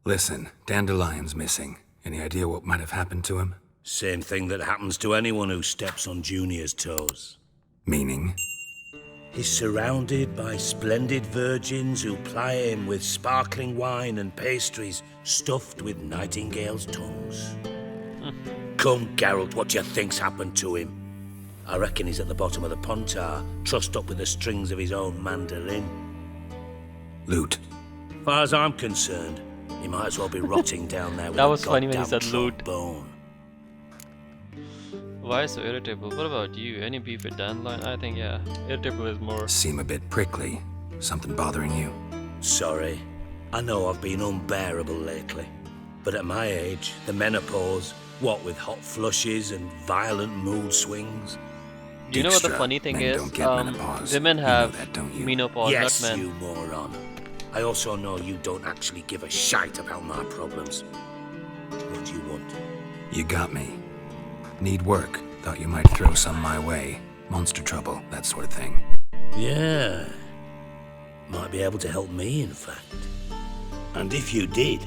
Listen, Dandelion's missing. Any idea what might have happened to him? Same thing that happens to anyone who steps on Junior's toes. Meaning? He's surrounded by splendid virgins who ply him with sparkling wine and pastries stuffed with nightingales' tongues. Come, Geralt, what do you think's happened to him? I reckon he's at the bottom of the Pontar, trussed up with the strings of his own mandolin. Loot. As far as I'm concerned, he might as well be rotting down there with That a was funny when he goddamn said loot. trombone. Why so irritable? What about you? Any beef with Dandelion? I think, yeah. Irritable is more. Seem a bit prickly. Something bothering you? Sorry. I know I've been unbearable lately. But at my age, the menopause, what with hot flushes and violent mood swings. You know what the Dijkstra, funny thing men is? don't get menopause. Women You know have that, don't you? menopause, Yes, not men. you moron. I also know you don't actually give a shite about my problems. What do you want? You got me. Need work. Thought you might throw some my way. Monster trouble, that sort of thing. Yeah. Might be able to help me, in fact. And if you did,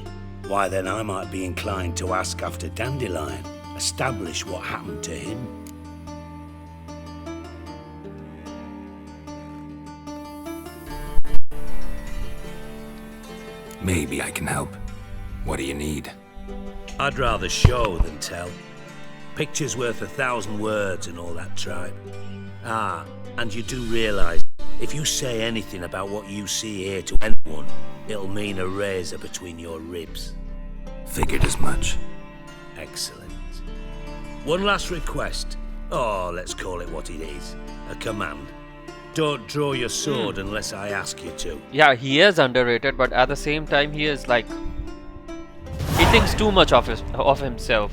why then I might be inclined to ask after Dandelion, establish what happened to him. Maybe I can help. What do you need? I'd rather show than tell. Picture's worth 1,000 words and all that tripe. Ah, and you do realise, if you say anything about what you see here to anyone, it'll mean a razor between your ribs. Figured as much. Excellent. One last request. Oh, let's call it what it is. A command. Don't draw your sword unless I ask you to. Yeah, he is underrated, but at the same time, he is like. He thinks too much of himself.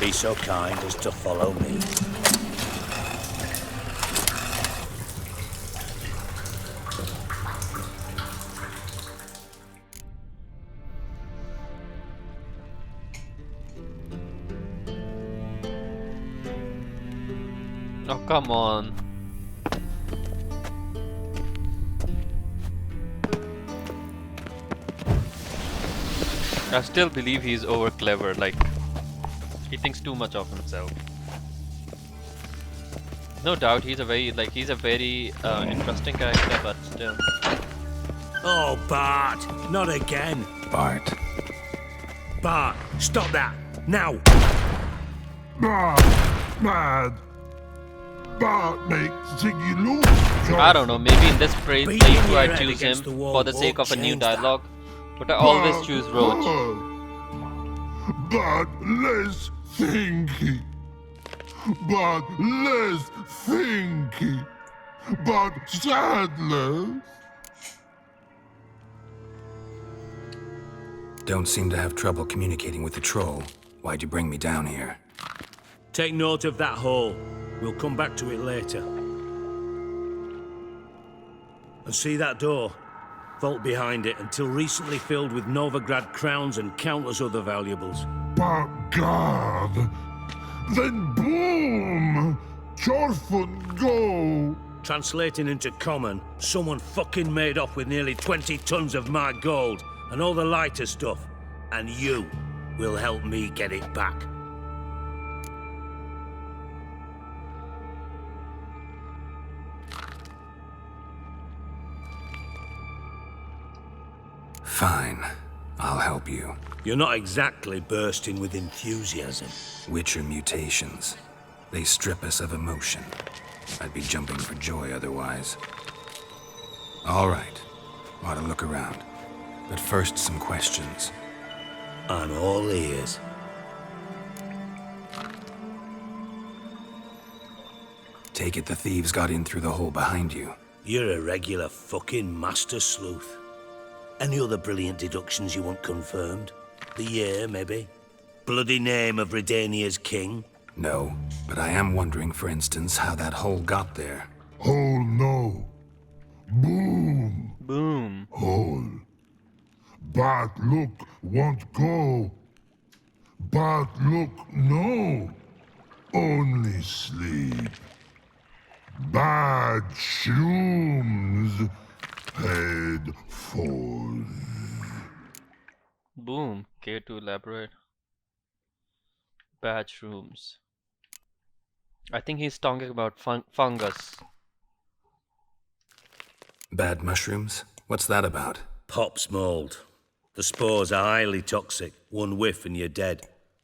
Be so kind as to follow me. Oh, come on. I still believe he's over clever, like, he thinks too much of himself. No doubt, he's a very interesting character, but still. Oh, Bart! Not again! Bart. Bart, stop that! Now! Mad. Bart makes Ziggy lose. I don't know, maybe in this Beating playthrough your I head choose him against the wall for the sake won't of a new change that. dialogue, but I always choose Roach. But less thinky. But less thinky. But sadless. Don't seem to have trouble communicating with the troll. Why'd you bring me down here? Take note of that hole. We'll come back to it later. And see that door? Vault behind it, until recently filled with Novigrad crowns and countless other valuables. But God. Then boom. Chorfun go. Translating into common, someone fucking made off with nearly 20 tons of my gold and all the lighter stuff. And you will help me get it back. Fine. I'll help you. You're not exactly bursting with enthusiasm. Witcher mutations. They strip us of emotion. I'd be jumping for joy otherwise. All right. Ought to look around. But first, some questions. I'm all ears. Take it the thieves got in through the hole behind you. You're a regular fucking master sleuth. Any other brilliant deductions you want confirmed? The year, maybe? Bloody name of Redania's king? No, but I am wondering, for instance, how that hole got there. Oh no. Boom. Boom. Hole. Bad look won't go. Bad look no. Only sleep. Bad shrooms. Head falls. Boom. Care to elaborate? Bad shrooms. I think he's talking about fungus. Bad mushrooms? What's that about? Pops mold. The spores are highly toxic. One whiff and you're dead.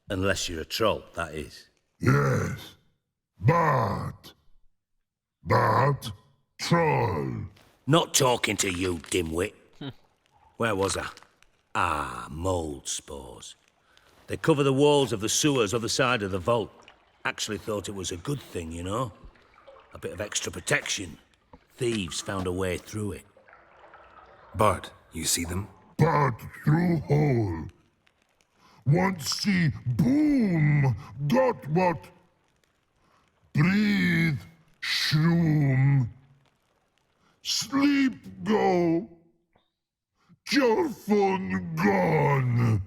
Unless you're a troll, that is. Yes. Bad. Bad troll. Not talking to you, dimwit. Where was I? Ah, mold spores. They cover the walls of the sewers other side of the vault. Actually thought it was a good thing, you know? A bit of extra protection. Thieves found a way through it. Bart, you see them? Bad through hole. Want see boom. Got what? Breathe. Shroom. Sleep go. Your phone gone.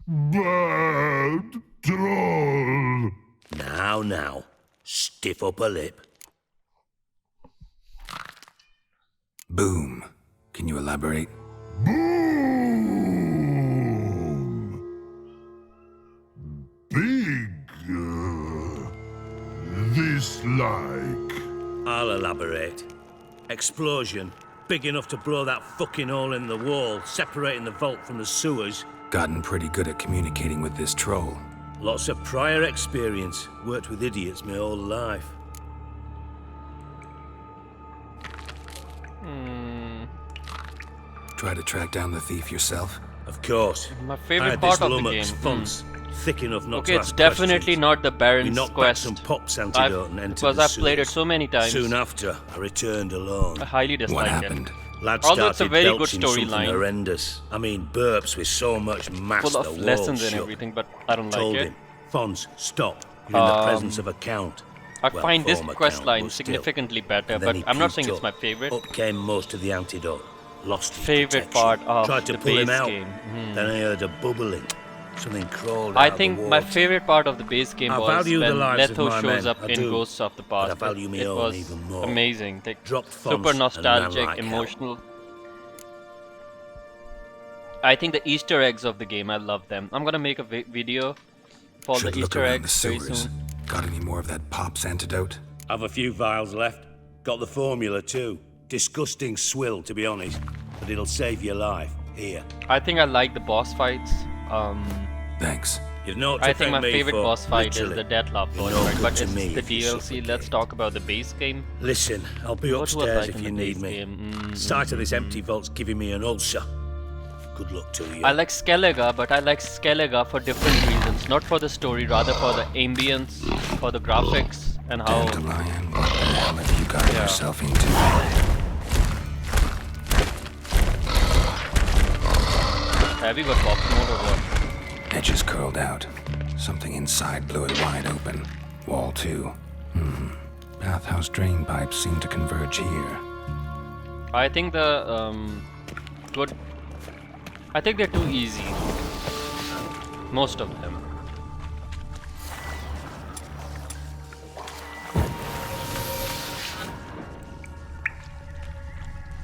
Bad troll. Now. Stiff upper lip. Boom. Can you elaborate? Boom. Big. This like. I'll elaborate. Explosion. Big enough to blow that fucking hole in the wall, separating the vault from the sewers. Gotten pretty good at communicating with this troll. Lots of prior experience. Worked with idiots my whole life. Try to track down the thief yourself? Of course. My I favorite had part this of the lummox game. funds, thick enough not Okay, to it's ask definitely questions. not the We Baron's knocked back quest. some pops antidote and entered Because the I've played it sewers. so many times. Soon after, I returned alone. I highly dislike What it. happened? Lad Although it's a started very good belching something storyline. horrendous. I mean, burps with so much mass Full the of walls lessons and shook. everything, but I don't Told like it. him, Fons, stop. You're in the presence of a count. I Well, find this former quest count, line but still. significantly better, And then but he I'm not puked saying it's up. my favorite. Up came most of the antidote. Lost his Favorite protection. part of Tried to the pull him base out. game. Then I heard a bubbling. Something crawled I out think of the my water. favorite part of the base game I was value the when lives of Letho my shows men, up I in do. Ghosts of the But I Past. value my It own was even more. amazing. Like, Dropped super Fons and ran nostalgic, like hell. emotional. I think the Easter eggs of the game, I love them. I'm gonna make a video for Should the look Easter around the eggs very sewers. soon. Got any more of that Pops antidote? I've a few vials left. Got the formula too. Disgusting swill, to be honest. But it'll save your life. Here. I think I like the boss fights. Thanks. You've not to I think thank my me favorite for, boss fight is literally. the Deathlap You're boss no fight, good but to it's me the if you DLC. suffocate. Let's talk about the base game. Listen, I'll be What was upstairs like if in you the need base me. game? Sight of this empty vault's giving me an ulcer. Good luck to you. I like Skellige, but I like Skellige for different reasons. Not for the story, rather for the ambience, for the graphics, and how... Dandelion, what the hell have you got Yeah. yourself into? Have you got pop mode or what? Edges curled out. Something inside blew it wide open. Wall 2. Bathhouse drain pipes seem to converge here. I think the good. I think they're too easy. Most of them.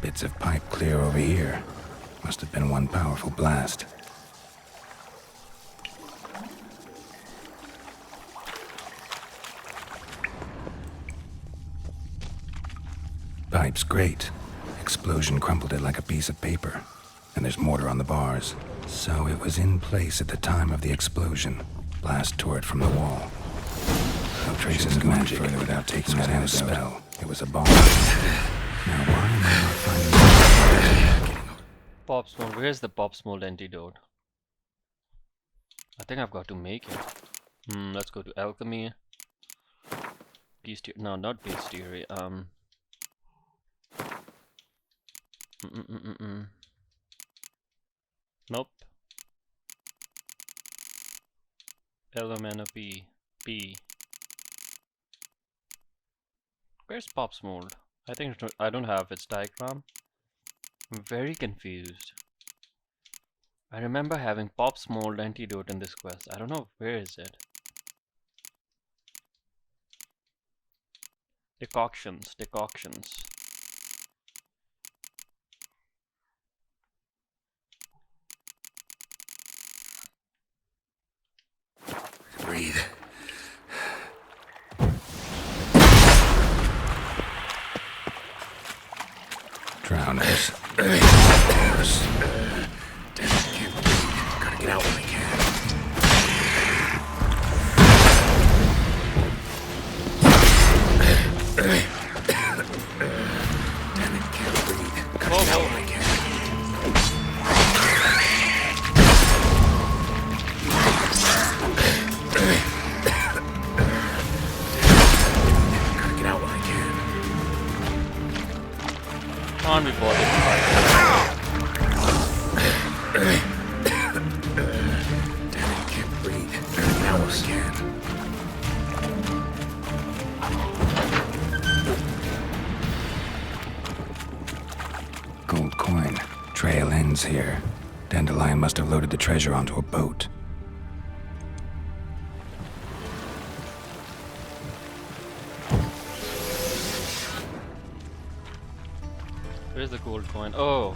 Bits of pipe clear over here. Must have been one powerful blast. Pipe's great. Explosion crumpled it like a piece of paper. And there's mortar on the bars. So it was in place at the time of the explosion. Blast tore it from the wall. No traces of magic further without taking that out spell. It was a bomb. Now why am I not finding Pops mold. Where's the pops mold antidote? I think I've got to make it. Let's go to alchemy. No, not bestiary. Nope. Elemental P. Where's pops mold? I think I don't have its diagram. I'm very confused. I remember having Pop's mold antidote in this quest. I don't know, where is it? Decoctions, decoctions. Breathe. Drowners. Damn it, I can't breathe. Gotta get out when I can. Damn it, can't breathe. Gotta get out when I can. Gotta get out when I can. Can't be bothered to fight. Damn it, can't breathe. Gotta get out when I can. Gold coin. Trail ends here. Dandelion must have loaded the treasure onto a boat. Where's the gold coin? Oh!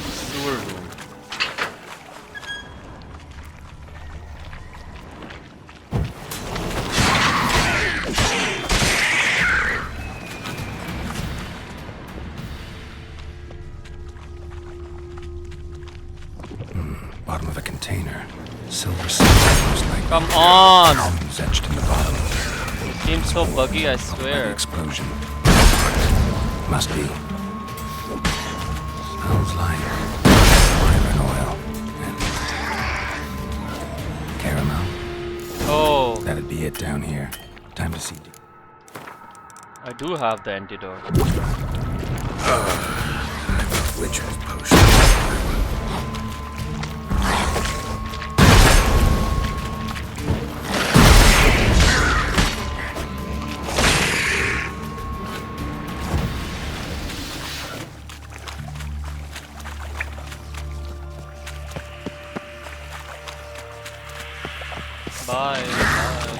Sewer room. Bottom of a container. Silver something most likely. Come on! Runes etched in the bottom. Seems so buggy, I By the swear. explosion. Must be. Smells like reuven oil and caramel. Oh, That'd be it down here. Time to see. I do have the antidote. Witcher's potion. Bye. Bye.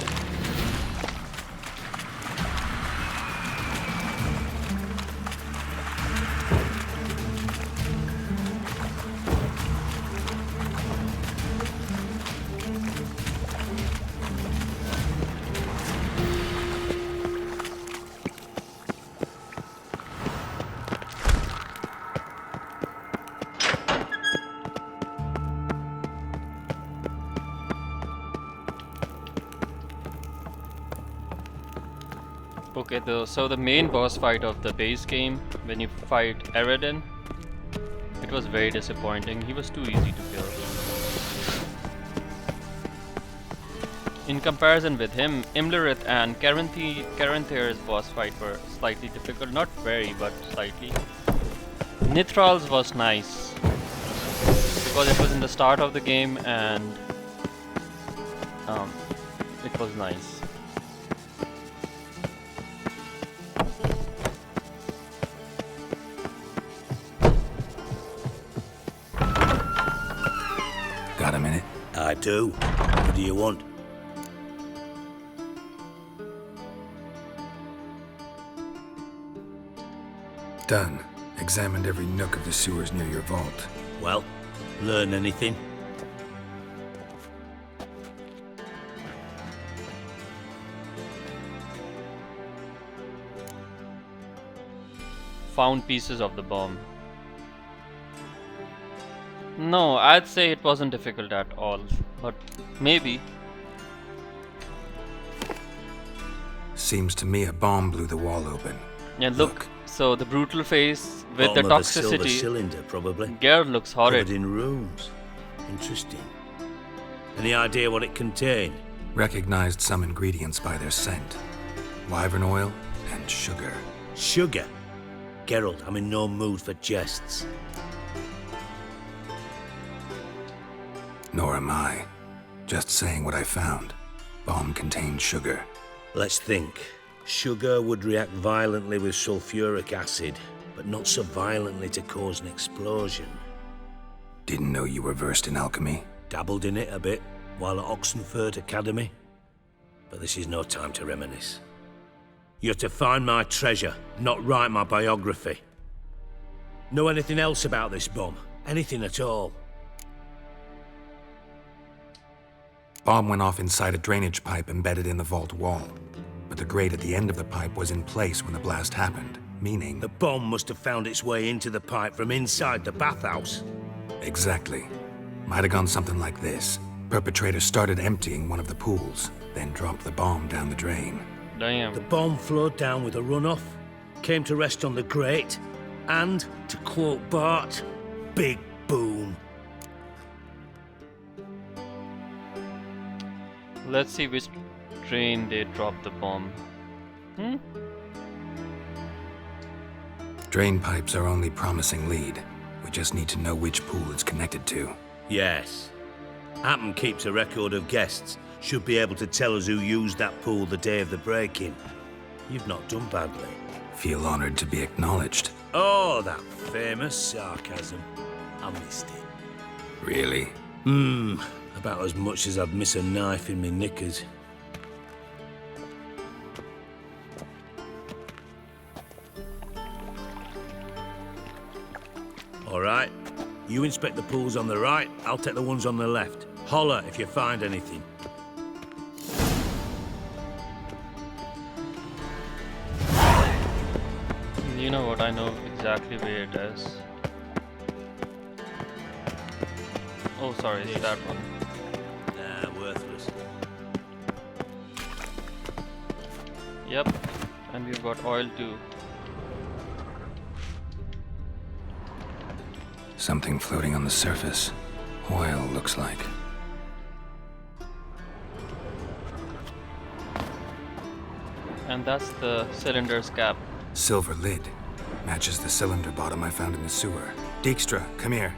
Okay, so the main boss fight of the base game, when you fight Eridan, it was very disappointing. He was too easy to kill. In comparison with him, Imlerith and Caranthere's boss fight were slightly difficult. Not very, but slightly. Nithral's was nice, because it was in the start of the game and it was nice. Got a minute? I do. What do you want? Done. Examined every nook of the sewers near your vault. Well, learn anything? Found pieces of the bomb. No, I'd say it wasn't difficult at all, but maybe. Seems to me a bomb blew the wall open. And look, so the brutal face with the Bottom of a silver toxicity. cylinder, probably. Geralt looks horrid. Covered in runes. Interesting. Any idea what it contained? Recognized some ingredients by their scent. Wyvern oil and sugar. Sugar. Geralt, I'm in no mood for jests. Nor am I. Just saying what I found. Bomb contained sugar. Let's think. Sugar would react violently with sulfuric acid, but not so violently to cause an explosion. Didn't know you were versed in alchemy. Dabbled in it a bit while at Oxenford Academy. But this is no time to reminisce. You're to find my treasure, not write my biography. Know anything else about this bomb? Anything at all? Bomb went off inside a drainage pipe embedded in the vault wall. But the grate at the end of the pipe was in place when the blast happened, meaning... The bomb must have found its way into the pipe from inside the bathhouse. Exactly. Might have gone something like this. Perpetrator started emptying one of the pools, then dropped the bomb down the drain. Damn. The bomb flowed down with a runoff, came to rest on the grate, and, to quote Bart, big boom. Let's see which drain they dropped the bomb. Drain pipes are only promising lead. We just need to know which pool it's connected to. Yes. Hammond keeps a record of guests. Should be able to tell us who used that pool the day of the break-in. You've not done badly. Feel honored to be acknowledged. Oh, that famous sarcasm. I missed it. Really? About as much as I'd miss a knife in me knickers. All right. You inspect the pools on the right, I'll take the ones on the left. Holler if you find anything. You know what? I know exactly where it is. Oh, sorry, it's that one. Nah, worthless. Yep, and we've got oil too. Something floating on the surface. Oil, looks like. And that's the cylinder's cap. Silver lid. Matches the cylinder bottom I found in the sewer. Dijkstra, come here.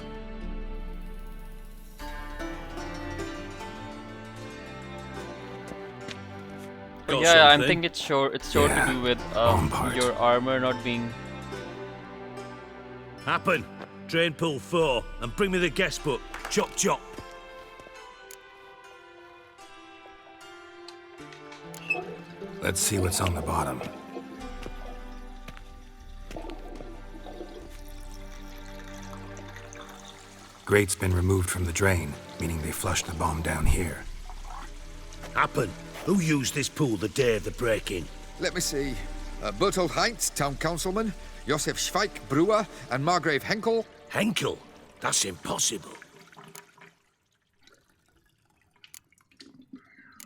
Got Yeah, I something? think it's sure Yeah, to do with bomb part. your armor not being. Happen. Drain pool 4, and bring me the guest book. Chop chop. Let's see what's on the bottom. Grate's been removed from the drain, meaning they flushed the bomb down here. Happen. Who used this pool the day of the break-in? Let me see. Bertold Heinz, town councilman, Josef Schweik, brewer, and Margrave Henkel. Henkel? That's impossible.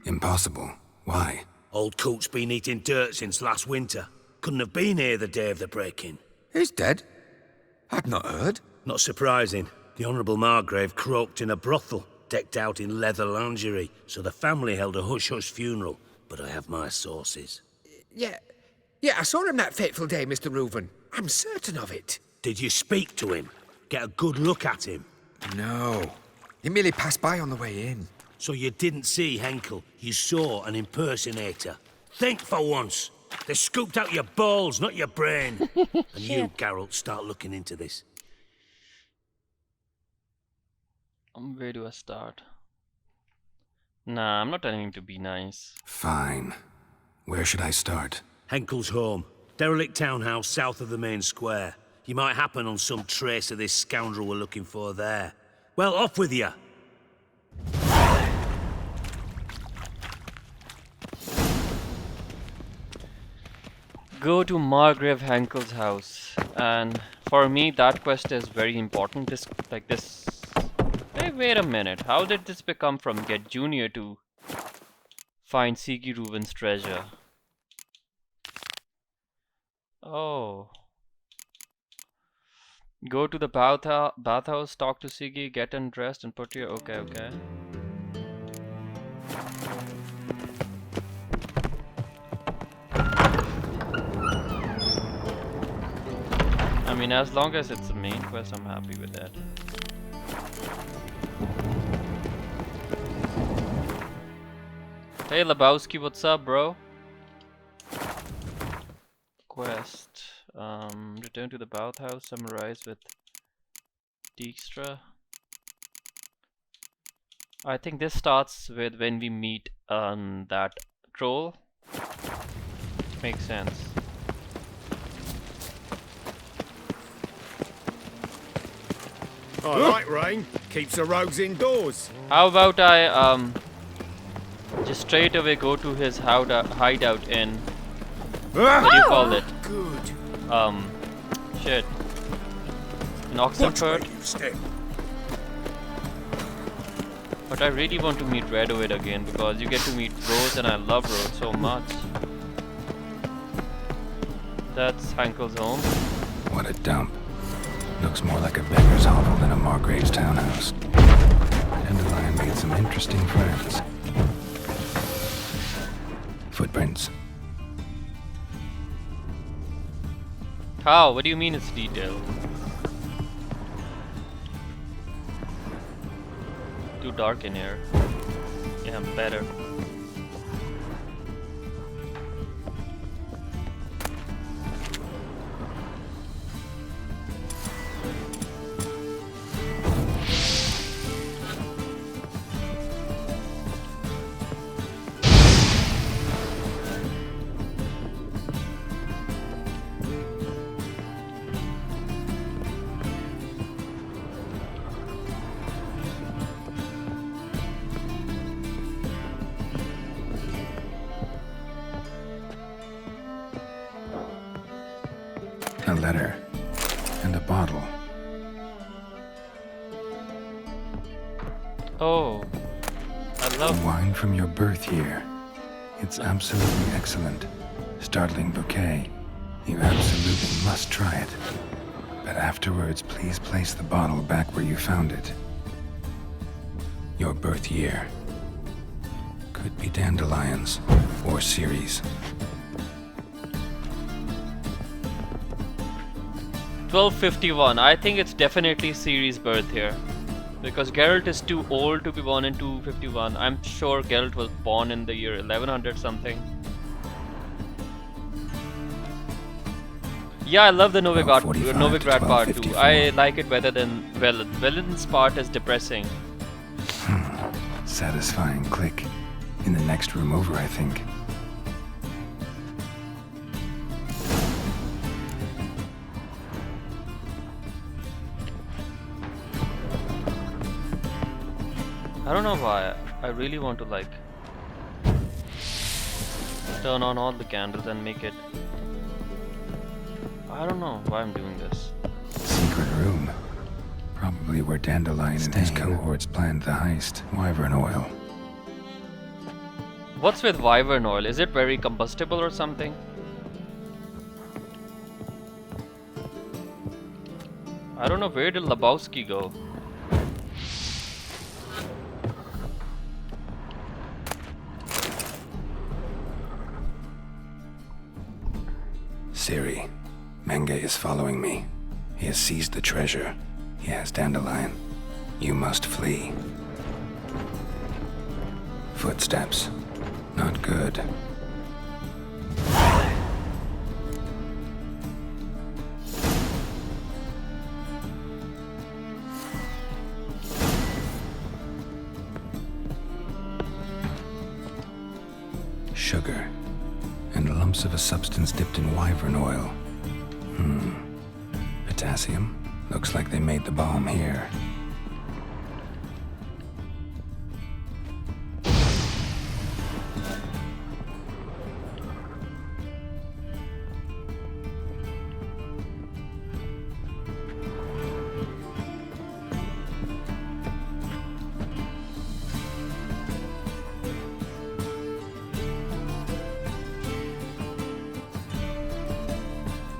Impossible. Why? Old Coot's been eating dirt since last winter. Couldn't have been here the day of the break-in. He's dead? I'd not heard. Not surprising. The Honourable Margrave croaked in a brothel, decked out in leather lingerie, so the family held a hush-hush funeral. But I have my sources. Yeah, I saw him that fateful day, Mr. Rueven. I'm certain of it. Did you speak to him? Get a good look at him? No. He merely passed by on the way in. So you didn't see Henkel, you saw an impersonator. Think for once. They scooped out your balls, not your brain. And you, Geralt, start looking into this. Where do I start? Nah, I'm not telling him to be nice. Fine. Where should I start? Henkel's home. Derelict townhouse south of the main square. You might happen on some trace of this scoundrel we're looking for there. Well, off with you. Go to Margrave Henkel's house, and for me that quest is very important. This. Hey, wait a minute. How did this become from Get Junior to find Sigi Reuven's treasure? Oh. Go to the bathhouse, talk to Sigi, get undressed, and put your. Okay. I mean, as long as it's the main quest, I'm happy with that. Hey Lebowski, what's up, bro? quest. Return to the bathhouse, summarize with Dijkstra. I think this starts with when we meet that troll. Makes sense. I like rain. Keeps the rogues indoors. How about I just straight away go to his hideout in what do you call it? Good. Shit. In Watch where Oxenford. you step. But I really want to meet Rueven again because you get to meet Rose and I love Rose so much. That's Hankel's home. What a dump. Looks more like a beggar's hovel than a Margrave's townhouse. Dandelion made some interesting friends. Footprints. How? What do you mean it's detailed? Too dark in here. Yeah, better. A letter. And a bottle. Oh, I love. Wine from your birth year. It's absolutely excellent. Startling bouquet. You absolutely must try it. But afterwards, please place the bottle back where you found it. Your birth year. Could be dandelions or Ceres. 1251. I think it's definitely Ciri's birth here. Because Geralt is too old to be born in 251. I'm sure Geralt was born in the year 1100 something. Yeah, I love the About 45 to Novigrad part too. 1254. I like it better than Velen. Velen's part is depressing. Satisfying click. In the next room over, I think. I don't know why. I really want to like turn on all the candles and make it. I don't know why I'm doing this. Secret room. Probably where Dandelion and his cohorts planned the heist. Wyvern oil. What's with Wyvern oil? Is it very combustible or something? I don't know, where did Lebowski go? Ciri. Menge is following me. He has seized the treasure. He has Dandelion. You must flee. Footsteps. Not good. Sugar. And lumps of a substance dipped in wyvern oil. Potassium? Looks like they made the bomb here.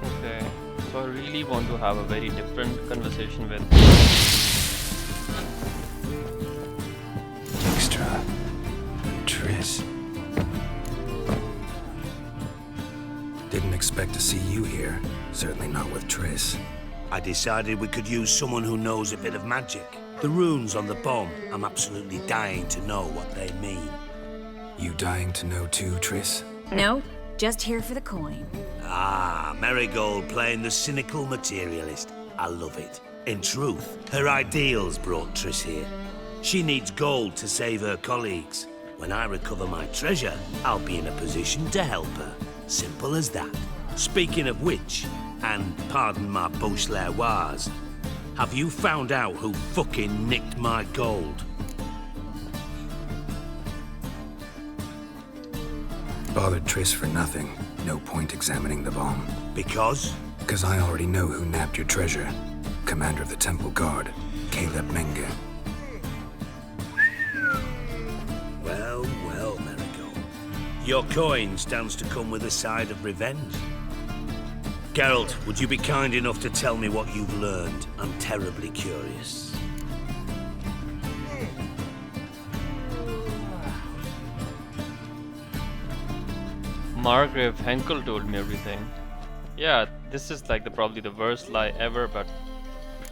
Okay, so I really want to have a very different conversation with. Dijkstra. Triss. Didn't expect to see you here. Certainly not with Triss. I decided we could use someone who knows a bit of magic. The runes on the bomb, I'm absolutely dying to know what they mean. You dying to know too, Triss? No, Just here for the coin. Ah, Marigold playing the cynical materialist. I love it. In truth, her ideals brought Triss here. She needs gold to save her colleagues. When I recover my treasure, I'll be in a position to help her. Simple as that. Speaking of which, and pardon my Beauclervoise, have you found out who fucking nicked my gold? Bothered Triss for nothing. No point examining the bomb. Because? Because I already know who nabbed your treasure. Commander of the Temple Guard, Caleb Menge. Well, well, Marigold. Your coin stands to come with a side of revenge. Geralt, would you be kind enough to tell me what you've learned? I'm terribly curious. Margrave Henkel told me everything. Yeah, this is like probably the worst lie ever, but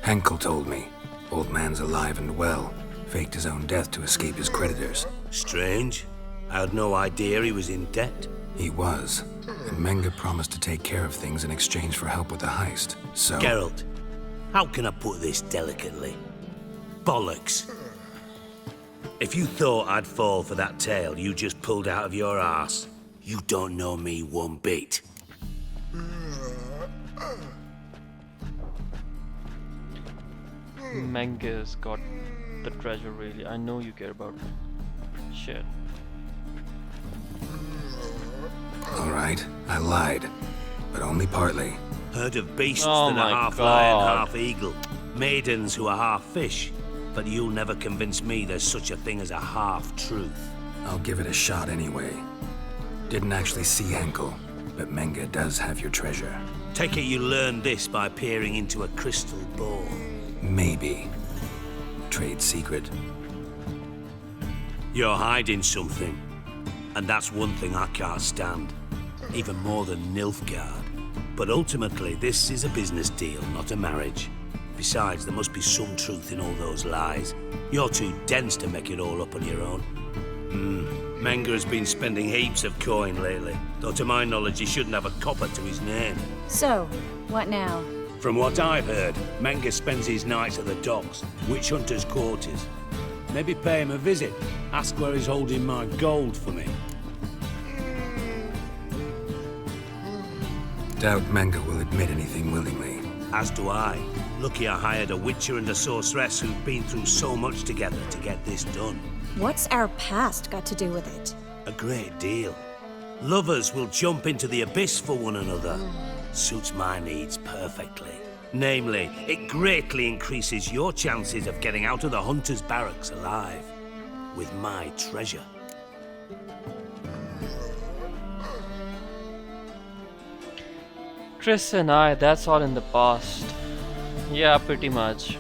Henkel told me. Old man's alive and well. Faked his own death to escape his creditors. Strange. I had no idea he was in debt. He was. And Menge promised to take care of things in exchange for help with the heist. So... Geralt, how can I put this delicately? Bollocks. If you thought I'd fall for that tale you just pulled out of your arse, you don't know me one bit. Menge's got the treasure really. I know you care about it. Shit. Alright, I lied. But only partly. Heard of beasts Oh that are my half lion, God. half eagle. Maidens who are half fish. But you'll never convince me there's such a thing as a half-truth. I'll give it a shot anyway. Didn't actually see Henkel, but Menge does have your treasure. Take it you learned this by peering into a crystal ball. Maybe. Trade secret. You're hiding something. And that's one thing I can't stand. Even more than Nilfgaard. But ultimately, this is a business deal, not a marriage. Besides, there must be some truth in all those lies. You're too dense to make it all up on your own. Menge has been spending heaps of coin lately, though to my knowledge he shouldn't have a copper to his name. So, what now? From what I've heard, Menge spends his nights at the docks, witch hunters' quarters. Maybe pay him a visit, ask where he's holding my gold for me. Doubt Menge will admit anything willingly. As do I. Lucky I hired a witcher and a sorceress who've been through so much together to get this done. What's our past got to do with it? A great deal. Lovers will jump into the abyss for one another. Suits my needs perfectly. Namely, it greatly increases your chances of getting out of the hunter's barracks alive. With my treasure. Triss and I, that's all in the past. Yeah, pretty much.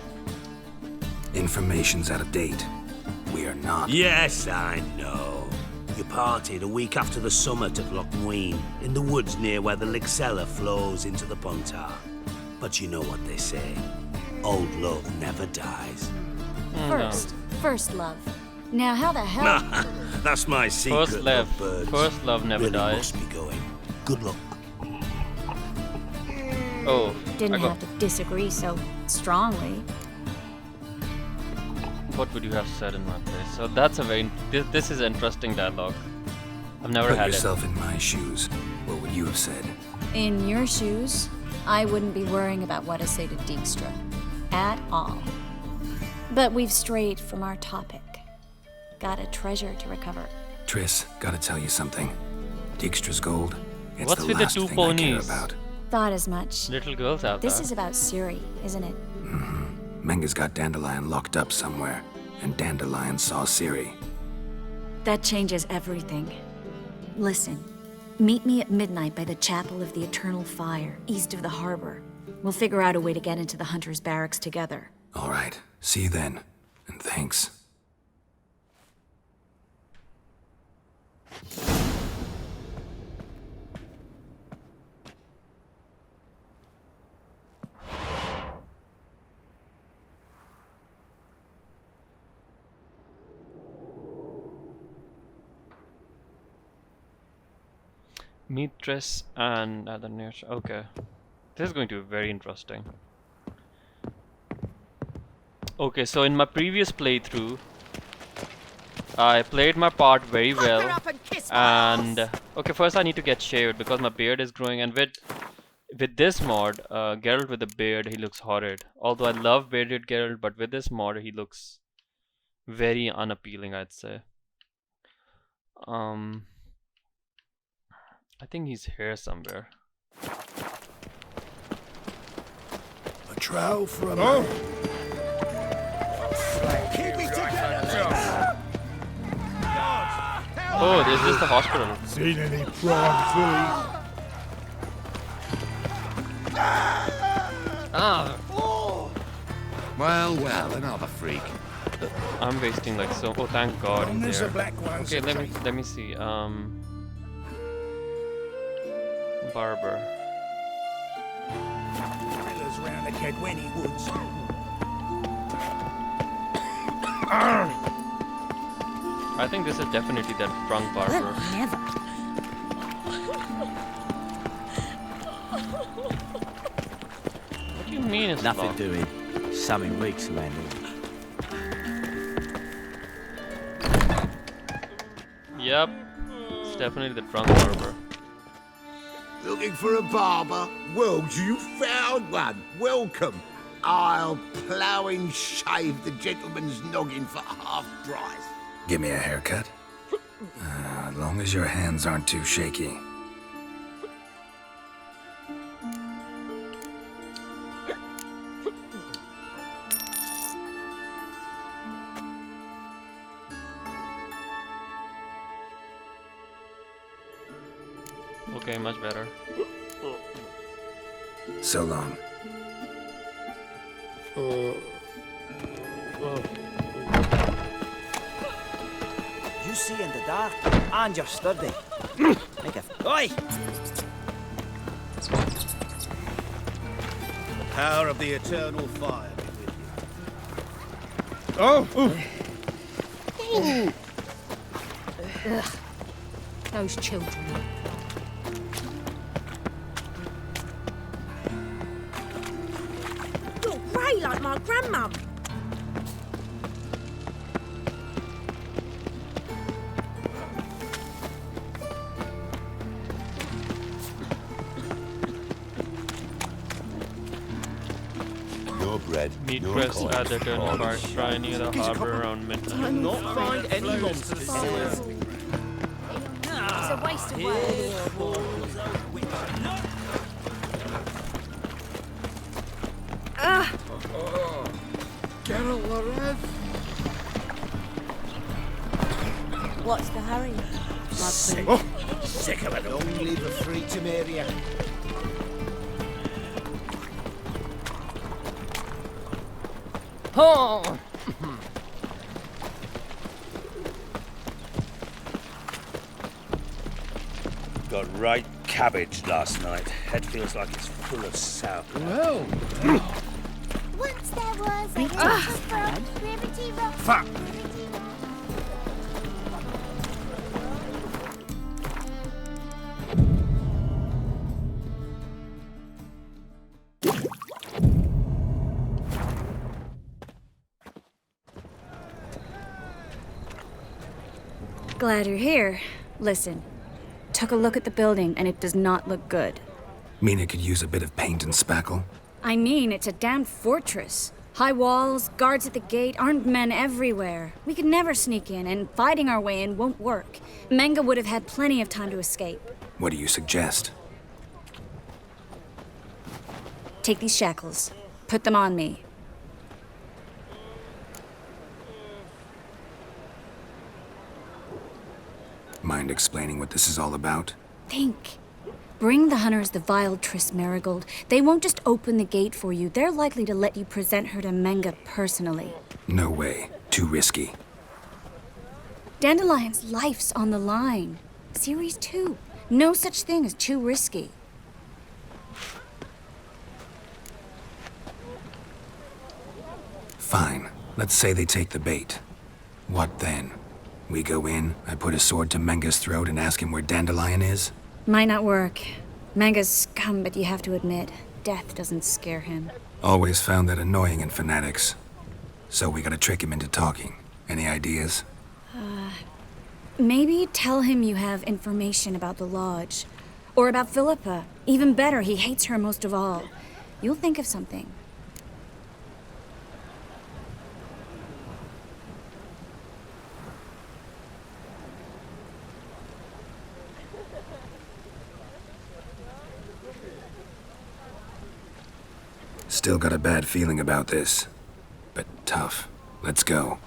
Information's out of date. We are not. Yes, I know. You parted a week after the summit of Loch Muin, in the woods near where the Lixella flows into the Pontar. But you know what they say. Old love never dies. First love. Now how the hell? That's my secret, First love. lovebirds. First love never really dies. must be going. Good luck. Oh, Didn't I got- have to disagree so strongly. What would you have said in my place? So that's a very. This is interesting dialogue. I've never Put had yourself in my shoes. What would you have said? In your shoes, I wouldn't be worrying about what to say to Dijkstra. At all. But we've strayed from our topic. Got a treasure to recover. Triss, gotta tell you something. Dijkstra's gold, it's What's the with the last two thing I care ponies? about. Thought as much. it. Little girls out This there. is about Ciri, isn't it? Menge's got Dandelion locked up somewhere, and Dandelion saw Ciri. That changes everything. Listen, meet me at midnight by the Chapel of the Eternal Fire, east of the harbor. We'll figure out a way to get into the Hunter's Barracks together. All right, see you then, and thanks. Meet Triss and other near. Okay. This is going to be very interesting. Okay, so in my previous playthrough, I played my part very well. And okay, first I need to get shaved because my beard is growing, and with this mod, Geralt with a beard, he looks horrid. Although I love bearded Geralt, but with this mod, he looks very unappealing, I'd say. I think he's here somewhere. A trowel for a man. Keep it together. Oh, is this the hospital? Seen any prime fillies? Well, another freak. I'm wasting like so. Oh, thank God he's There's a there. black one. Okay, let me see. Barber. Fellas round the Kedwenny woods. I think this is definitely that drunk barber. Never. What do you mean it's Nothing locked? doing. Something weeks, landlord. Yep, it's definitely the drunk barber. Looking for a barber? Well, you found one. Welcome. I'll plough and shave the gentleman's noggin for half price. Give me a haircut. As long as your hands aren't too shaky. Okay, much better. So long. You see in the dark, and you're sturdy. Make a... Oi! The power of the eternal fire be with you. Those children. You're grey like my grandmum. Your bread. Meet Chris at the Eternal Fire Shrine near the harbor around midnight. Not find any monsters. It's a waste of words. Geralt Loren. What's the hurry? Sick of it. Long live a free Temeria. Oh! Got right cabbage last night. Head feels like it's full of sour. Well, Once there was a Rivety Rock. Fuck! Glad you're here. Listen, took a look at the building and it does not look good. Mean it could use a bit of paint and spackle? I mean, it's a damn fortress. High walls, guards at the gate, armed men everywhere. We could never sneak in, and fighting our way in won't work. Menge would have had plenty of time to escape. What do you suggest? Take these shackles. Put them on me. Mind explaining what this is all about? Think. Bring the hunters the vile Triss Marigold. They won't just open the gate for you. They're likely to let you present her to Menge personally. No way. Too risky. Dandelion's life's on the line. Series 2. No such thing as too risky. Fine. Let's say they take the bait. What then? We go in, I put a sword to Menge's throat and ask him where Dandelion is? Might not work. Manga's scum, but you have to admit, death doesn't scare him. Always found that annoying in fanatics. So we gotta trick him into talking. Any ideas? Maybe tell him you have information about the Lodge. Or about Philippa. Even better, he hates her most of all. You'll think of something. Still got a bad feeling about this. But tough. Let's go.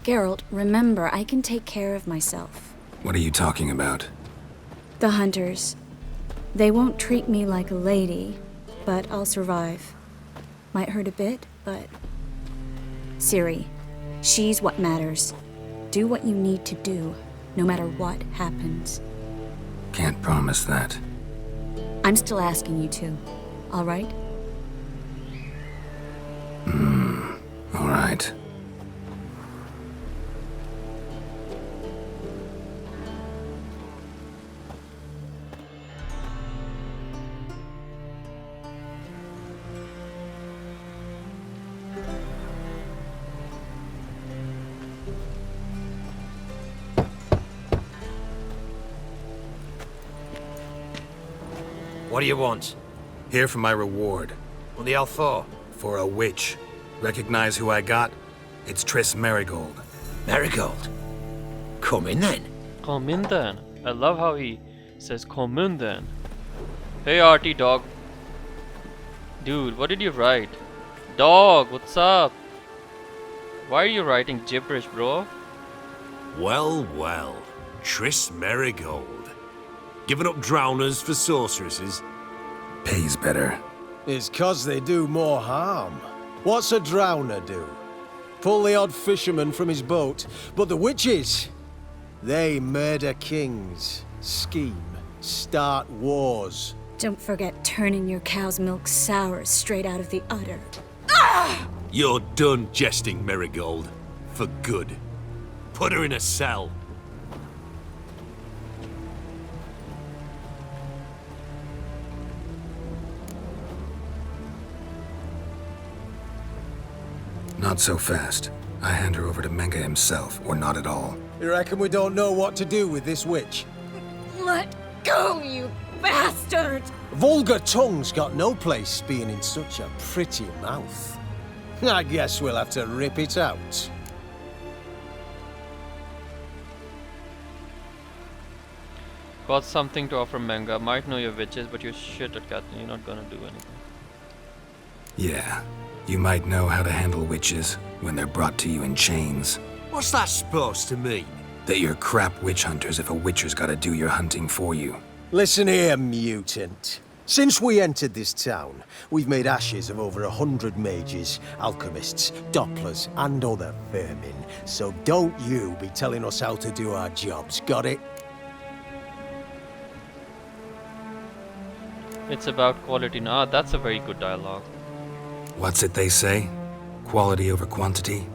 Geralt, remember, I can take care of myself. What are you talking about? The hunters. They won't treat me like a lady, but I'll survive. Might hurt a bit, but... Ciri, she's what matters. Do what you need to do, no matter what happens. Can't promise that. I'm still asking you to, all right? All right. What do you want? Here for my reward. What the hell for? For a witch. Recognize who I got? It's Triss Merigold. Marigold? Come in then. Come in then. I love how he says come in then. Hey RT dog. Dude, what did you write? Dog, what's up? Why are you writing gibberish, bro? Well, well. Triss Merigold. Giving up drowners for sorceresses? Pays better. It's 'cause they do more harm. What's a drowner do? Pull the odd fisherman from his boat. But the witches, they murder kings, scheme, start wars. Don't forget turning your cow's milk sour straight out of the udder. You're done jesting, Merigold. For good. Put her in a cell. Not so fast. I hand her over to Menga himself, or not at all. You reckon we don't know what to do with this witch? Let go, you bastard! Vulgar tongue's got no place being in such a pretty mouth. I guess we'll have to rip it out. Got something to offer Manga. Might know your witches, but you're shit at Catherine. You're not gonna do anything. Yeah. You might know how to handle witches when they're brought to you in chains. What's that supposed to mean? That you're crap witch hunters if a witcher's gotta do your hunting for you. Listen here, mutant. Since we entered this town, we've made ashes of over 100 mages, alchemists, dopplers, and other vermin. So don't you be telling us how to do our jobs, got it? It's about quality. Nah, that's a very good dialogue. What's it they say? Quality over quantity?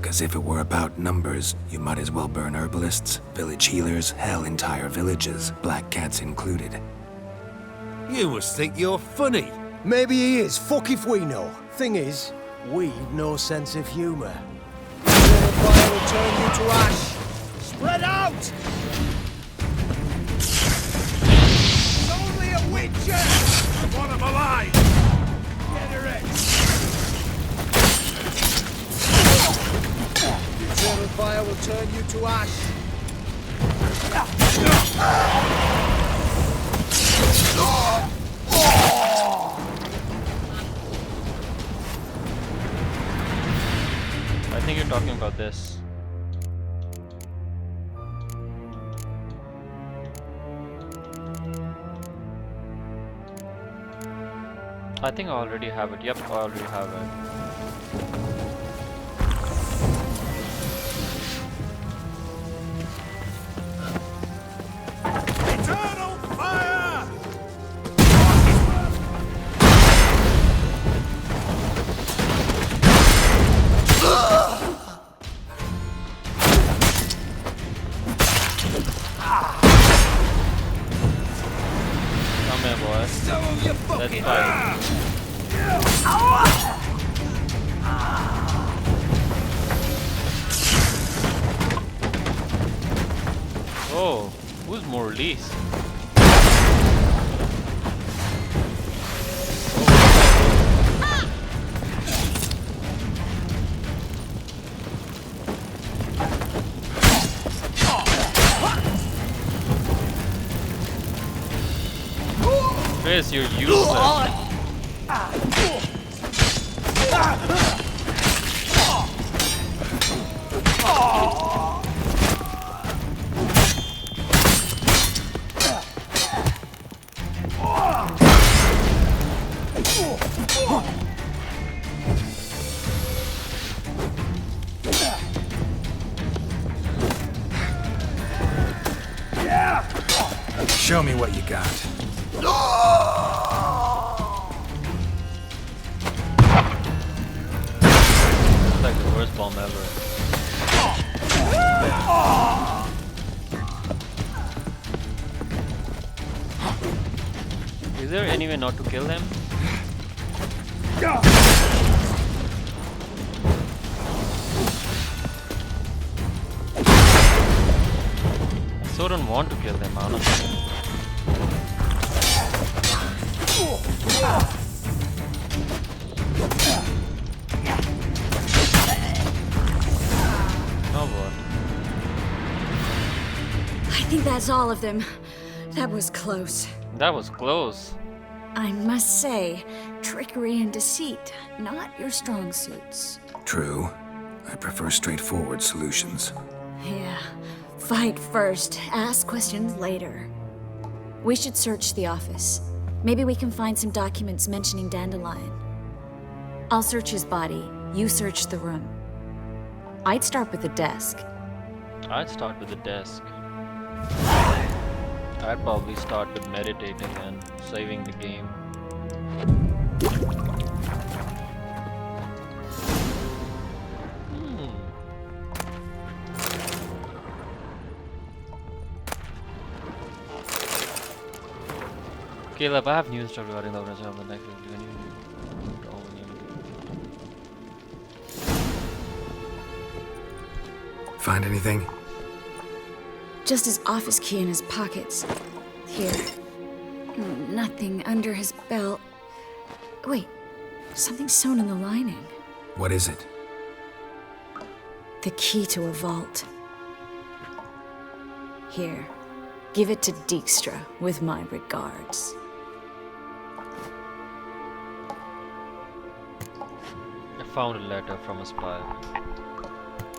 'Cause if it were about numbers, you might as well burn herbalists, village healers, hell, entire villages, black cats included. You must think you're funny. Maybe he is, fuck if we know. Thing is, we've no sense of humor. The fire will turn you to ash. Spread out! It's only a witcher! I want him alive! Get her in! The eternal fire will turn you to ash. I think you're talking about this. I think I already have it. Yep, I already have it. Eternal fire! Let's fight. Oh, who's more released? Chris, you're useless. Show me what you got. It's like the worst bomb ever. Is there any way not to kill him? I so don't want to kill him, honestly. Oh boy. I think that's all of them. That was close. That was close. I must say, trickery and deceit, not your strong suits. True. I prefer straightforward solutions. Yeah. Fight first, ask questions later. We should search the office. Maybe we can find some documents mentioning Dandelion. I'll search his body, you search the room. I'd start with the desk. I'd start with the desk. I'd probably start with meditating and saving the game. Caleb, I have news stuff regarding the organization of the next when you Find anything? Just his office key in his pockets. Here. Nothing under his belt. Wait, something sewn in the lining. What is it? The key to a vault. Here. Give it to Dijkstra with my regards. I found a letter from a spy.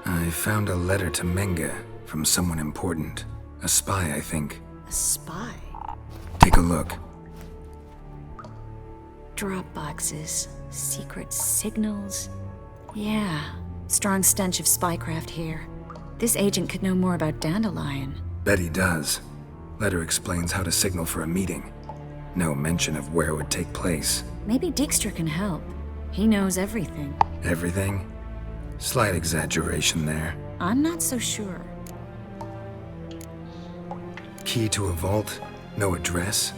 I found a letter to Menga from someone important. A spy, I think. A spy? Take a look. Drop boxes, secret signals. Yeah, strong stench of spycraft here. This agent could know more about Dandelion. Bet he does. Letter explains how to signal for a meeting. No mention of where it would take place. Maybe Dijkstra can help. He knows everything. Everything? Slight exaggeration there. I'm not so sure. Key to a vault? No address?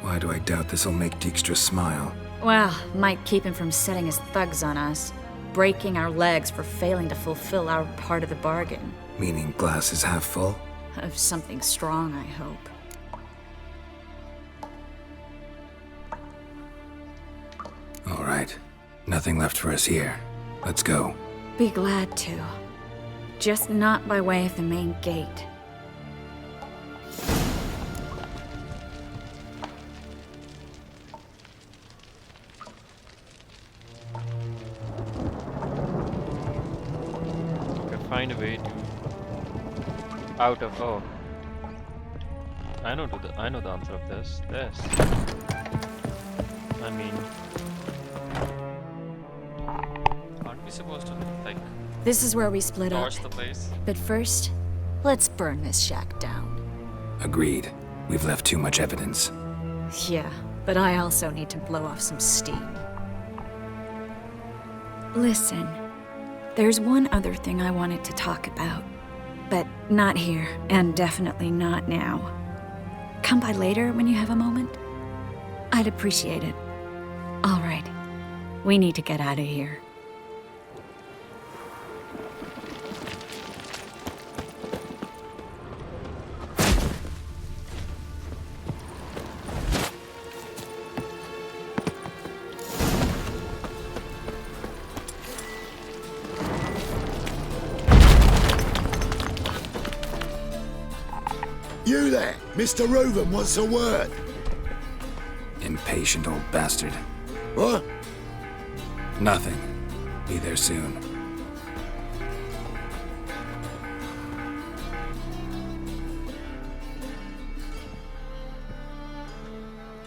Why do I doubt this'll make Dijkstra smile? Well, might keep him from setting his thugs on us. Breaking our legs for failing to fulfill our part of the bargain. Meaning glass is half full? Of something strong, I hope. All right. Nothing left for us here. Let's go. Be glad to. Just not by way of the main gate. Find a way to out of I know the answer of this. I mean, aren't we supposed to like This is where we split up. torch the place? But first, let's burn this shack down. Agreed. We've left too much evidence. Yeah, but I also need to blow off some steam. Listen, there's one other thing I wanted to talk about. But not here, and definitely not now. Come by later when you have a moment? I'd appreciate it. All right. We need to get out of here. You there, Mr. Rueven wants a word. Impatient old bastard. What? Nothing. Be there soon.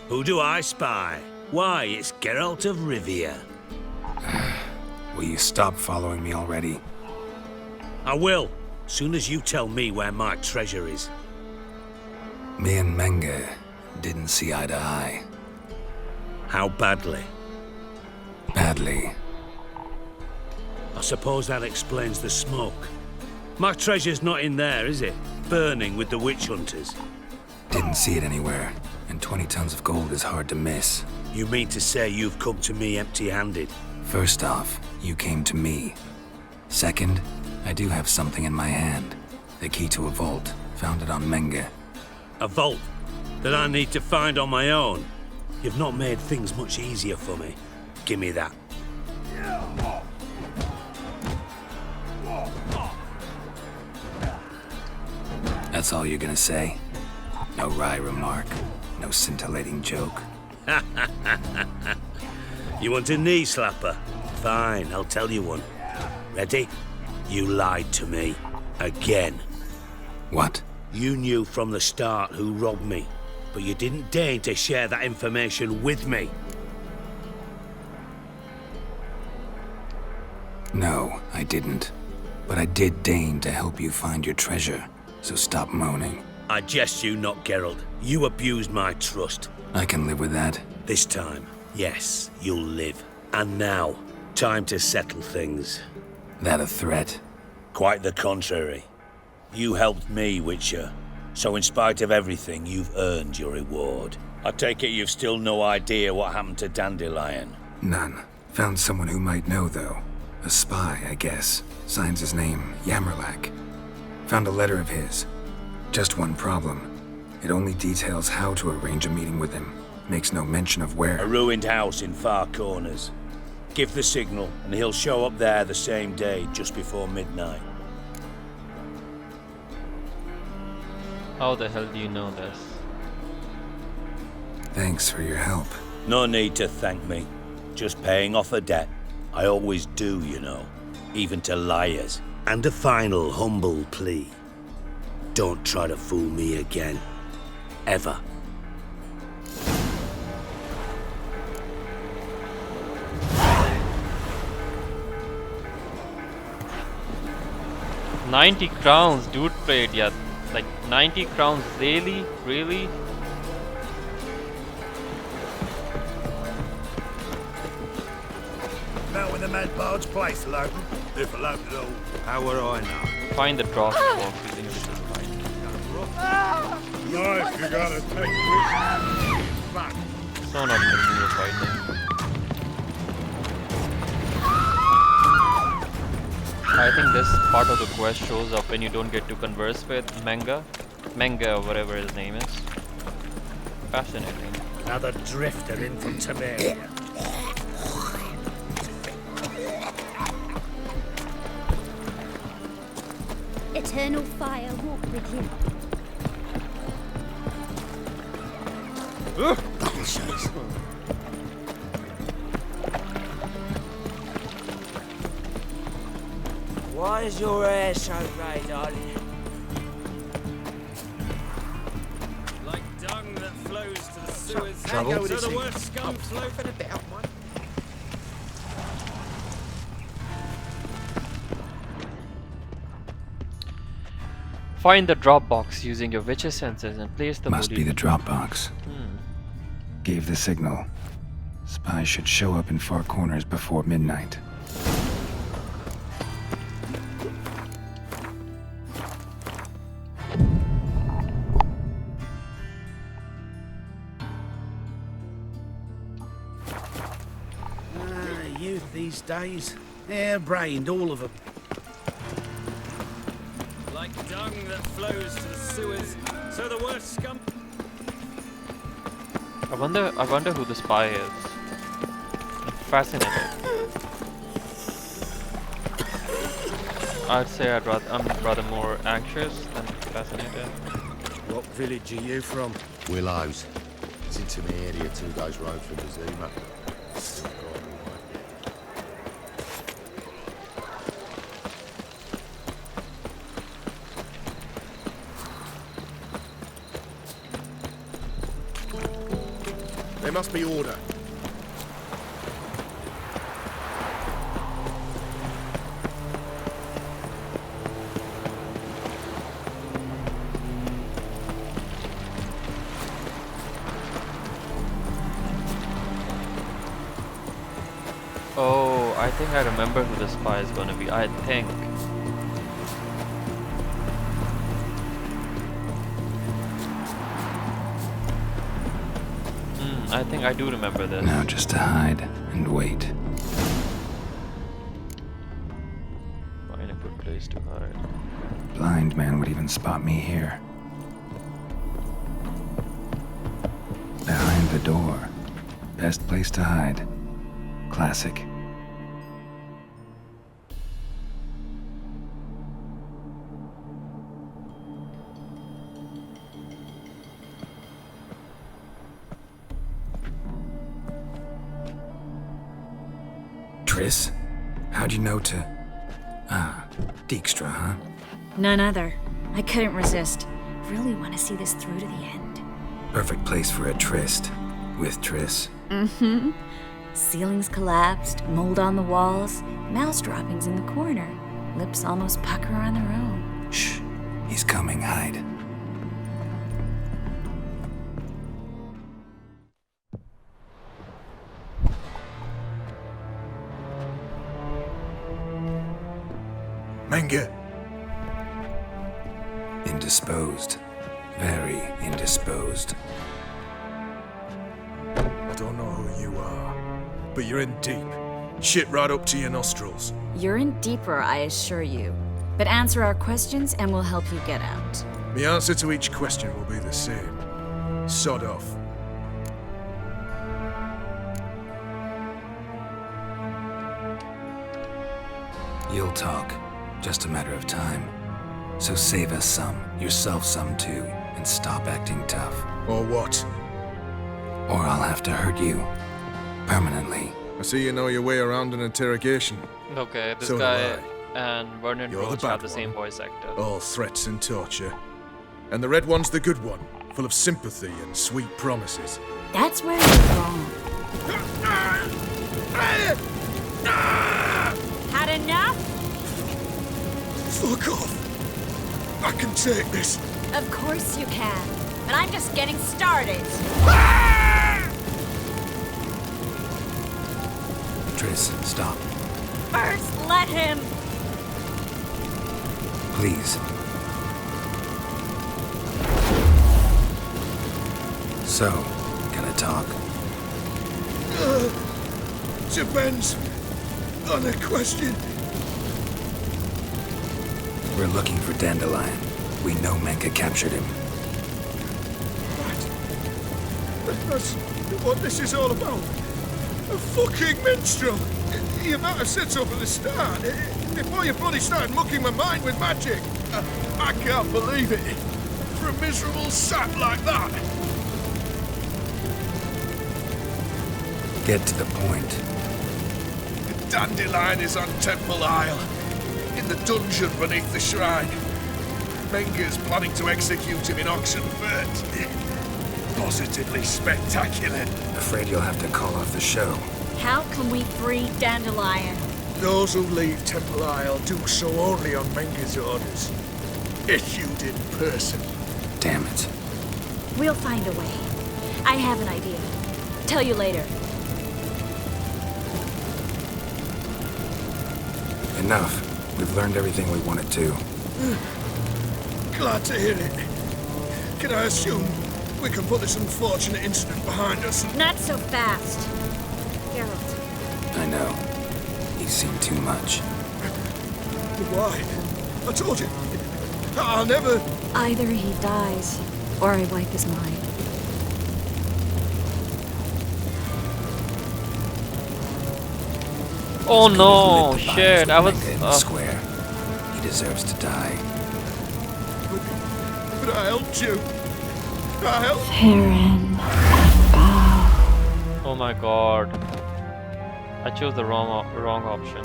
Who do I spy? Why, it's Geralt of Rivia. Will you stop following me already? I will, soon as you tell me where my treasure is. Me and Menge didn't see eye to eye. How badly? Badly. I suppose that explains the smoke. My treasure's not in there, is it? Burning with the witch hunters. Didn't see it anywhere, and 20 tons of gold is hard to miss. You mean to say you've come to me empty-handed? First off, you came to me. Second, I do have something in my hand. The key to a vault, found it on Menge. A vault that I need to find on my own? You've not made things much easier for me. Give me that. That's all you're gonna say? No wry remark, no scintillating joke. You want a knee slapper? Fine, I'll tell you one. Ready? You lied to me. Again. What? You knew from the start who robbed me, but you didn't deign to share that information with me. No, I didn't. But I did deign to help you find your treasure, so stop moaning. I jest you not, Geralt. You abused my trust. I can live with that. This time, yes, you'll live. And now, time to settle things. That a threat? Quite the contrary. You helped me, Witcher. So in spite of everything, you've earned your reward. I take it you've still no idea what happened to Dandelion. None. Found someone who might know, though. A spy, I guess. Signs his name, Yammerlack. Found a letter of his. Just one problem. It only details how to arrange a meeting with him. Makes no mention of where. A ruined house in Far Corners. Give the signal, and he'll show up there the same day, just before midnight. How the hell do you know this? Thanks for your help. No need to thank me. Just paying off a debt. I always do, you know. Even to liars. And a final humble plea. Don't try to fool me again. Ever. $90 crowns, dude played, yeah. Like 90 crowns, really? Really? Now when the mad bard's place, Logan. If alone at all. How would I know? Find the drop box using this find. Nice, you gotta take with back. So not making you fighting. I think this part of the quest shows up when you don't get to converse with Menge, or whatever his name is. Fascinating. Another drifter in from Temeria. Eternal fire walk with you. Why is your hair so grey, darling? Like dung that flows to the sewers. Trouble? So the worst scum loafing about, man. Find the drop box using your witcher senses and place the Must be the drop box. Hmm. Gave the signal. Spies should show up in Far Corners before midnight. these days. Hair-brained, all of them. Like dung that flows to the sewers, so the worst scum... I wonder who the spy is. I'm fascinated. I'd say I'm rather more anxious than fascinated. What village are you from? Willows. It's into my area, 2 days' road from the Zima. There must be order. Oh, I think I remember who the spy is gonna be. I think. I think I do remember this. Now just to hide and wait. Find a good place to hide. Blind man would even spot me here. Behind the door. Best place to hide. Classic. Triss? How'd you know to... Ah, Dijkstra, huh? None other. I couldn't resist. Really want to see this through to the end. Perfect place for a tryst. With Triss. Mm-hmm. Ceilings collapsed, mold on the walls, mouse droppings in the corner. Lips almost pucker on their own. Shh. He's coming, hide. Menge. Indisposed. Very indisposed. I don't know who you are, but you're in deep. Shit right up to your nostrils. You're in deeper, I assure you. But answer our questions and we'll help you get out. The answer to each question will be the same. Sod off. You'll talk. Just a matter of time. So save us some, yourself some too, and stop acting tough. Or what? Or I'll have to hurt you. Permanently. I see you know your way around an interrogation. Okay, this So do guy I. and Vernon You're the Roach bad have the same one. voice actor. All threats and torture. And the red one's the good one, full of sympathy and sweet promises. That's where you're wrong. Had enough? Fuck off! I can take this. Of course you can. But I'm just getting started. Triss, stop. First, let him. Please. So, gonna talk? Depends on the question. We're looking for Dandelion. We know Menka captured him. That's what this is all about. A fucking minstrel. You might have said so from the start. Before you bloody started mucking my mind with magic. I can't believe it. For a miserable sap like that. Get to the point. The Dandelion is on Temple Isle. In the dungeon beneath the shrine. Menga's planning to execute him in Oxenfurt. Positively spectacular. Afraid you'll have to call off the show. How can we free Dandelion? Those who leave Temple Isle do so only on Menga's orders. Issued in person. Damn it. We'll find a way. I have an idea. Tell you later. Enough. We've learned everything we wanted to. Glad to hear it. Can I assume we can put this unfortunate incident behind us? Not so fast. Geralt, I know. seen too much. Why? I told you. I'll never... Either he dies, or I wipe his mind. Oh As good as no, lit the fires shit, with I was... Menga in the square. He deserves to die. But I helped you. I helped... Farron. Oh my god. I chose the wrong option.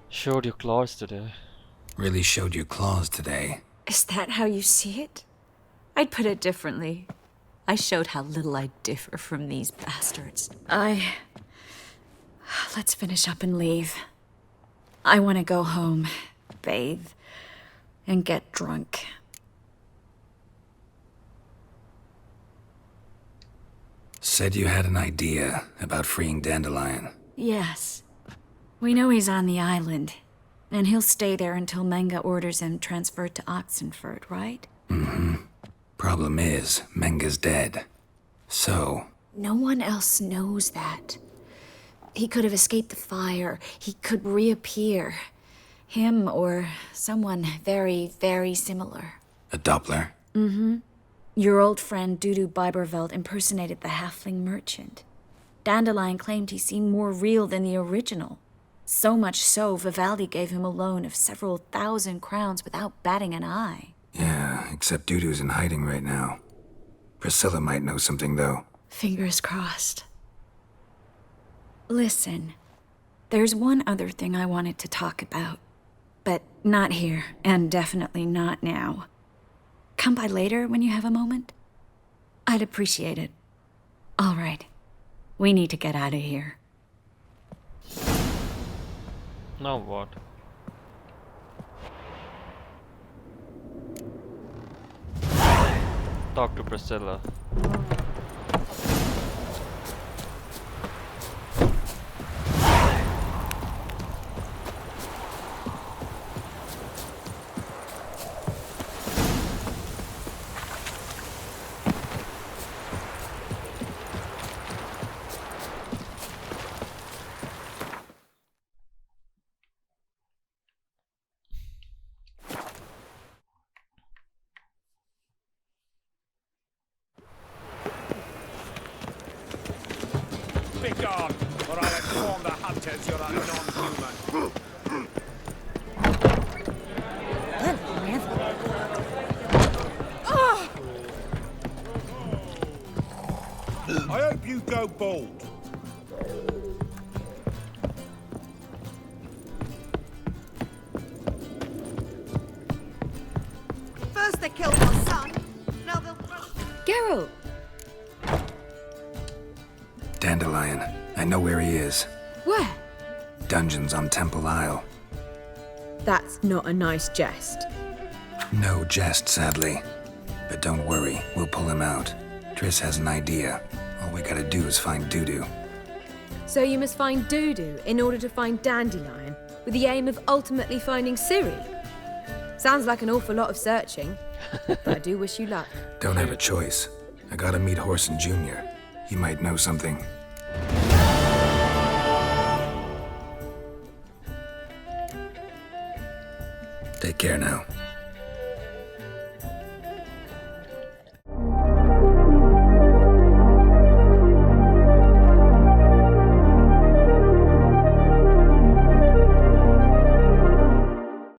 Showed your claws today. Really showed your claws today. Is that how you see it? I'd put it differently. I showed how little I differ from these bastards. Let's finish up and leave. I want to go home, bathe, and get drunk. Said you had an idea about freeing Dandelion. Yes. We know he's on the island, and he'll stay there until Menga orders him transferred to Oxenford, right? Mm-hmm. Problem is, Menga's dead. So... No one else knows that. He could have escaped the fire. He could reappear. Him or someone very, very similar. A Doppler? Mm-hmm. Your old friend Dudu Biberveld impersonated the halfling merchant. Dandelion claimed he seemed more real than the original. So much so, Vivaldi gave him a loan of several thousand crowns without batting an eye. Yeah, except Dudu's in hiding right now. Priscilla might know something, though. Fingers crossed. Listen, there's one other thing I wanted to talk about. But not here, and definitely not now. Come by later when you have a moment? I'd appreciate it. All right. We need to get out of here. Now what? Talk to Priscilla. Begone, or I'll inform the hunters you're a non-human. I hope you go bald. First they killed my son, now they'll... Geralt! Dandelion. I know where he is. Where? Dungeons on Temple Isle. That's not a nice jest. No jest, sadly. But don't worry, we'll pull him out. Triss has an idea. All we gotta do is find Dudu. So you must find Dudu in order to find Dandelion, with the aim of ultimately finding Ciri? Sounds like an awful lot of searching, but I do wish you luck. Don't have a choice. I gotta meet Horson Jr. He might know something. Take care now.